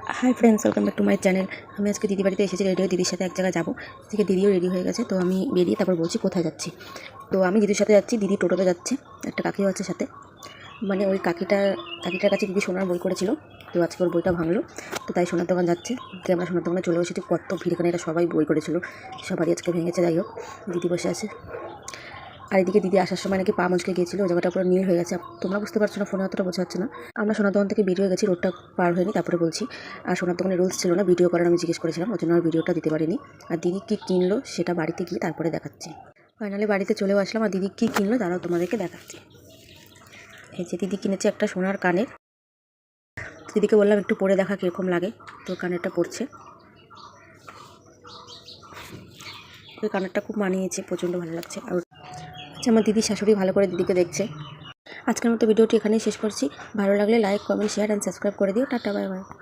Hi friends, welcome back to my channel. আমি আজকে দিদি বাড়িতে এসেছি, রেডি হয়ে দিদির সাথে এক জায়গায় যাবো। আজকে দিদিও রেডি হয়ে গেছে, তো আমি বেরিয়ে তারপর বলছি কোথায় যাচ্ছি। তো আমি দিদির সাথে যাচ্ছি, দিদি টোটোতে যাচ্ছে, একটা কাকিও আছে সাথে। মানে ওই কাকিটার কাছে দিদি সোনার বই করেছিল, তো আজকে ওর বইটা ভাঙলো, তো তাই সোনার দোকান যাচ্ছে। আমরা সোনার দোকানে চলে এসেছি, কত ভিড় এখানে, এটা সবাই বই করেছিল, সবারই আজকে ভেঙেছে। যাই হোক, দিদি বসে আছে। আর এদিকে দিদি আসার সময় নাকি পা মুচকে গিয়েছিল, ওই জায়গাটা পুরো নীল হয়ে গেছে। তোমরা বুঝতে পারছো না, ফোনে অতটা বোঝা যাচ্ছে না। আমরা সোনার দোকান থেকে বেরিয়ে গেছি, রোডটা পার হয়নি, তারপরে বলছি। আর সোনার দোকানে রুলস ছিল না ভিডিও করার, আমি জিজ্ঞেস করেছিলাম, ওই জন্য আর ভিডিওটা দিতে পারিনি। আর দিদি কী কিনলো সেটা বাড়িতে গিয়ে তারপরে দেখাচ্ছি। ফাইনালি বাড়িতে চলেও আসলাম, আর দিদি কী কিনলো তারাও তোমাদেরকে দেখাচ্ছি। এই যে দিদি কিনেছে একটা সোনার কানের। দিদিকে বললাম একটু পরে দেখা কীরকম লাগে, তো কানেরটা পড়ছে। ওই কানেরটা খুব মানিয়েছে, প্রচণ্ড ভালো লাগছে। আর আচ্ছা, আমার দিদির শাশুড়ি ভালো করে দিদিকে দেখছে। আজকের মতো ভিডিওটি এখানেই শেষ করছি। ভালো লাগলে like, comment, share and subscribe করে দিও। Tata, bye bye.